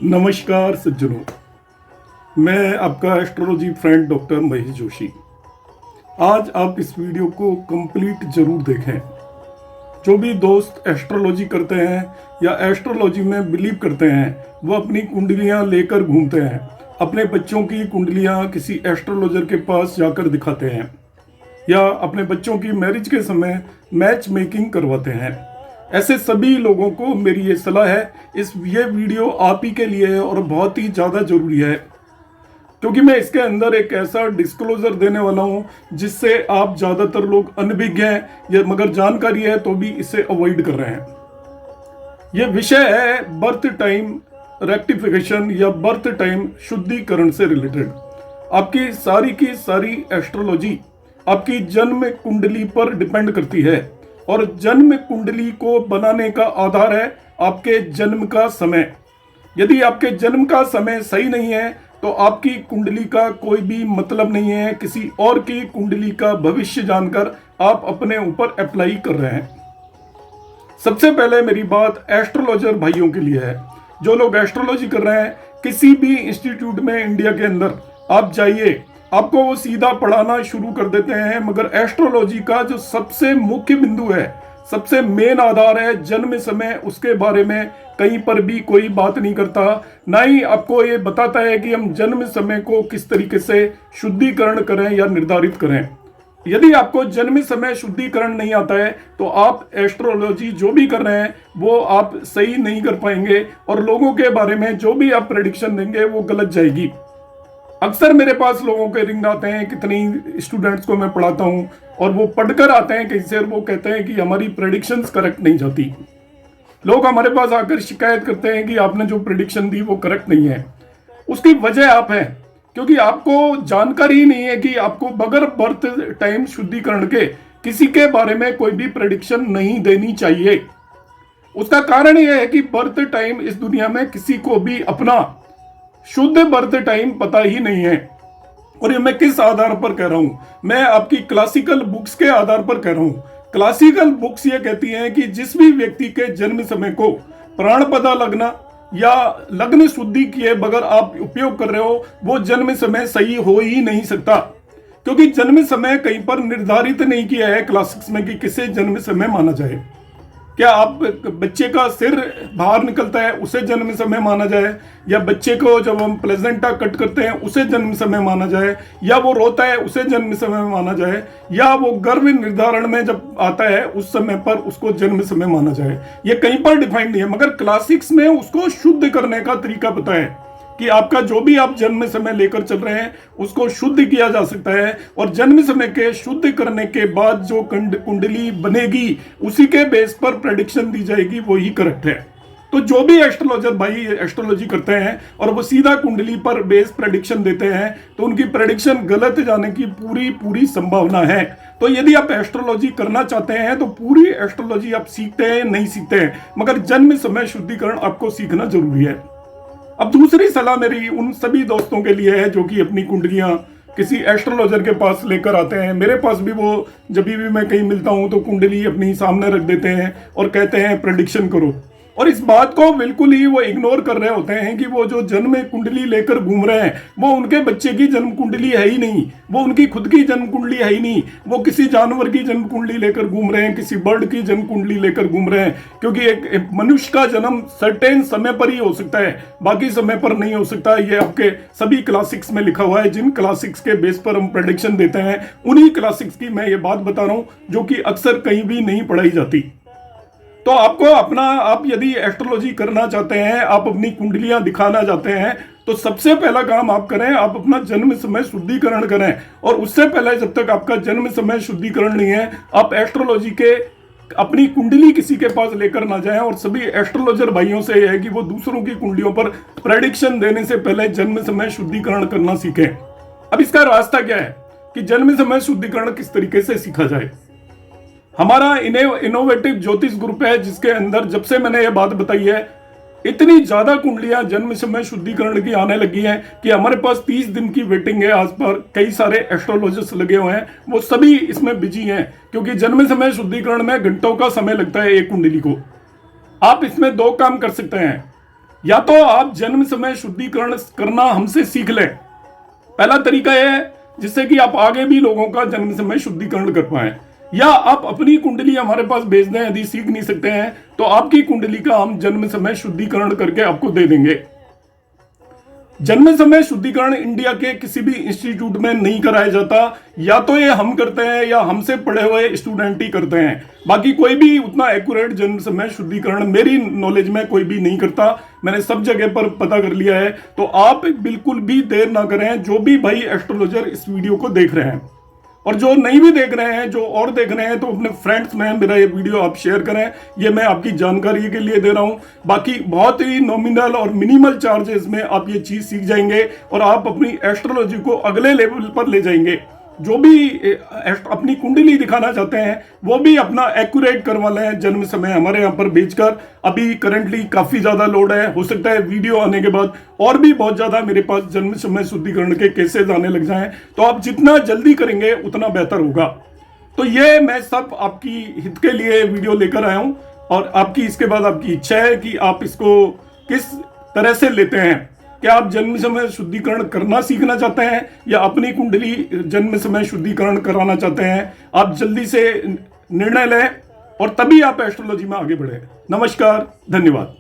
नमस्कार सज्जनों, मैं आपका astrology friend doctor Mahesh Joshi. आज आप इस वीडियो को कंप्लीट जरूर देखें। जो भी दोस्त एस्ट्रोलॉजी करते हैं या एस्ट्रोलॉजी में बिलीव करते हैं वो अपनी कुंडलियां लेकर घूमते हैं, अपने बच्चों की कुंडलियां किसी एस्ट्रोलॉजर के पास जाकर दिखाते हैं या अपने बच्चों की मैरिज के समय मैच मेकिंग करवाते हैं। ऐसे सभी लोगों को मेरी ये सलाह है, ये वीडियो आप ही के लिए है और बहुत ही ज़्यादा ज़रूरी है, क्योंकि मैं इसके अंदर एक ऐसा डिस्क्लोजर देने वाला हूँ जिससे आप ज़्यादातर लोग अनभिज्ञ हैं या मगर जानकारी है तो भी इसे अवॉइड कर रहे हैं। यह विषय है बर्थ टाइम रेक्टिफिकेशन या बर्थ टाइम शुद्धिकरण से रिलेटेड। आपकी सारी की सारी एस्ट्रोलॉजी आपकी जन्म कुंडली पर डिपेंड करती है और जन्म कुंडली को बनाने का आधार है आपके जन्म का समय। यदि आपके जन्म का समय सही नहीं है तो आपकी कुंडली का कोई भी मतलब नहीं है। किसी और की कुंडली का भविष्य जानकर आप अपने ऊपर अप्लाई कर रहे हैं। सबसे पहले मेरी बात एस्ट्रोलॉजर भाइयों के लिए है। जो लोग एस्ट्रोलॉजी कर रहे हैं, किसी भी इंस्टीट्यूट में इंडिया के अंदर आप जाइए, आपको वो सीधा पढ़ाना शुरू कर देते हैं, मगर एस्ट्रोलॉजी का जो सबसे मुख्य बिंदु है, सबसे मेन आधार है जन्म समय, उसके बारे में कहीं पर भी कोई बात नहीं करता। ना ही आपको ये बताता है कि हम जन्म समय को किस तरीके से शुद्धिकरण करें या निर्धारित करें। यदि आपको जन्म समय शुद्धिकरण नहीं आता है तो आप एस्ट्रोलॉजी जो भी कर रहे हैं वो आप सही नहीं कर पाएंगे और लोगों के बारे में जो भी आप प्रेडिक्शन देंगे वो गलत जाएगी। अक्सर मेरे पास लोगों के रिंग आते हैं, कितनी स्टूडेंट्स को मैं पढ़ाता हूं और वो पढ़कर आते हैं कहीं से और वो कहते हैं कि हमारी प्रेडिक्शंस करेक्ट नहीं जाती। लोग हमारे पास आकर शिकायत करते हैं कि आपने जो प्रेडिक्शन दी वो करेक्ट नहीं है। उसकी वजह आप है क्योंकि आपको जानकारी ही नहीं है कि आपको बगैर बर्थ टाइम शुद्धिकरण के किसी के बारे में कोई भी प्रेडिक्शन नहीं देनी चाहिए। उसका कारण यह है कि बर्थ टाइम इस दुनिया में किसी को भी अपना शुद्ध बर्थ टाइम पता ही नहीं है। और ये मैं किस आधार पर कह रहा हूं? मैं आपकी क्लासिकल बुक्स के आधार पर कह रहा हूं। क्लासिकल बुक्स ये कहती हैं कि जिस भी व्यक्ति के जन्म समय को प्राण पता लगना या लग्न शुद्धि किए बगैर आप उपयोग कर रहे हो वो जन्म समय सही हो ही नहीं सकता, क्योंकि जन्म समय कहीं पर निर्धारित नहीं किया है क्लासिक्स में कि किसे जन्म समय माना जाए। क्या आप बच्चे का सिर बाहर निकलता है उसे जन्म समय माना जाए, या बच्चे को जब हम प्लेजेंटा कट करते हैं उसे जन्म समय माना जाए, या वो रोता है उसे जन्म समय माना जाए, या वो गर्भ निर्धारण में जब आता है उस समय पर उसको जन्म समय माना जाए? ये कहीं पर डिफाइंड नहीं है, मगर क्लासिक्स में उसको शुद्ध करने का तरीका पता है कि आपका जो भी आप जन्म समय लेकर चल रहे हैं उसको शुद्ध किया जा सकता है और जन्म समय के शुद्ध करने के बाद जो कुंडली बनेगी उसी के बेस पर प्रेडिक्शन दी जाएगी, वो ही करेक्ट है। तो जो भी एस्ट्रोलॉजर भाई एस्ट्रोलॉजी करते हैं और वो सीधा कुंडली पर बेस प्रेडिक्शन देते हैं तो उनकी प्रेडिक्शन गलत जाने की पूरी संभावना है। तो यदि आप एस्ट्रोलॉजी करना चाहते हैं तो पूरी एस्ट्रोलॉजी आप सीखते हैं नहीं सीखते हैं, मगर जन्म समय शुद्धिकरण आपको सीखना जरूरी है। अब दूसरी सलाह मेरी उन सभी दोस्तों के लिए है जो कि अपनी कुंडलियां किसी एस्ट्रोलॉजर के पास लेकर आते हैं। मेरे पास भी वो जब भी मैं कहीं मिलता हूं तो कुंडली अपनी सामने रख देते हैं और कहते हैं प्रेडिक्शन करो, और इस बात को बिल्कुल ही वो इग्नोर कर रहे होते हैं कि वो जो जन्म कुंडली लेकर घूम रहे हैं वो उनके बच्चे की जन्म कुंडली है ही नहीं, वो उनकी खुद की जन्म कुंडली है ही नहीं। वो किसी जानवर की जन्म कुंडली लेकर घूम रहे हैं, किसी बर्ड की जन्म कुंडली लेकर घूम रहे हैं, क्योंकि एक मनुष्य का जन्म सर्टेन समय पर ही हो सकता है, बाकी समय पर नहीं हो सकता। ये आपके सभी क्लासिक्स में लिखा हुआ है। जिन क्लासिक्स के बेस पर हम प्रेडिक्शन देते हैं उन्हीं क्लासिक्स की मैं ये बात बता रहा हूं जो कि अक्सर कहीं भी नहीं पढ़ाई जाती। तो आपको अपना, आप यदि एस्ट्रोलॉजी करना चाहते हैं, आप अपनी कुंडलियां दिखाना चाहते हैं, तो सबसे पहला काम आप करें, आप अपना जन्म समय शुद्धिकरण करें। और उससे पहले जब तक आपका जन्म समय शुद्धिकरण नहीं है आप एस्ट्रोलॉजी के अपनी कुंडली किसी के पास लेकर ना जाएं। और सभी एस्ट्रोलॉजर भाइयों से यह है कि वो दूसरों की कुंडलियों पर प्रेडिक्शन देने से पहले जन्म समय शुद्धिकरण करना सीखें। अब इसका रास्ता क्या है कि जन्म समय शुद्धिकरण किस तरीके से सीखा जाए? हमारा इनोवेटिव ज्योतिष ग्रुप है जिसके अंदर जब से मैंने ये बात बताई है इतनी ज्यादा कुंडलियां जन्म समय शुद्धिकरण की आने लगी हैं कि हमारे पास 30 दिन की वेटिंग है। आज पर कई सारे एस्ट्रोलॉजिस्ट लगे हुए हैं, वो सभी इसमें बिजी हैं क्योंकि जन्म समय शुद्धिकरण में घंटों का समय लगता है एक कुंडली को। आप इसमें दो काम कर सकते हैं। या तो आप जन्म समय शुद्धिकरण करना हमसे सीख लें, पहला तरीका यह है जिससे कि आप आगे भी लोगों का जन्म समय शुद्धिकरण कर पाए, या आप अपनी कुंडली हमारे पास भेज दें। यदि सीख नहीं सकते हैं तो आपकी कुंडली का हम जन्म समय शुद्धिकरण करके आपको दे देंगे। जन्म समय शुद्धिकरण इंडिया के किसी भी इंस्टीट्यूट में नहीं कराया जाता, या तो ये हम करते हैं या हमसे पढ़े हुए स्टूडेंट ही करते हैं। बाकी कोई भी उतना एक्यूरेट जन्म समय शुद्धिकरण मेरी नॉलेज में कोई भी नहीं करता, मैंने सब जगह पर पता कर लिया है। तो आप बिल्कुल भी देर ना करें, जो भी भाई एस्ट्रोलॉजर इस वीडियो को देख रहे हैं, और जो नहीं भी देख रहे हैं, जो और देख रहे हैं, तो अपने फ्रेंड्स में मेरा ये वीडियो आप शेयर करें। ये मैं आपकी जानकारी के लिए दे रहा हूं। बाकी बहुत ही नॉमिनल और मिनिमल चार्जेस में आप ये चीज सीख जाएंगे और आप अपनी एस्ट्रोलॉजी को अगले लेवल पर ले जाएंगे। जो भी अपनी कुंडली दिखाना चाहते हैं वो भी अपना एक्यूरेट करवा लें जन्म समय हमारे यहाँ पर भेजकर। अभी करंटली काफी ज्यादा लोड है, हो सकता है वीडियो आने के बाद और भी बहुत ज्यादा मेरे पास जन्म समय शुद्धिकरण के केसेस आने लग जाएं, तो आप जितना जल्दी करेंगे उतना बेहतर होगा। तो ये मैं सब आपकी हित के लिए वीडियो लेकर आया हूं, और आपकी इसके बाद आपकी इच्छा है कि आप इसको किस तरह से लेते हैं। क्या आप जन्म समय शुद्धिकरण करना सीखना चाहते हैं या अपनी कुंडली जन्म समय शुद्धिकरण कराना चाहते हैं? आप जल्दी से निर्णय लें और तभी आप एस्ट्रोलॉजी में आगे बढ़े। नमस्कार, धन्यवाद।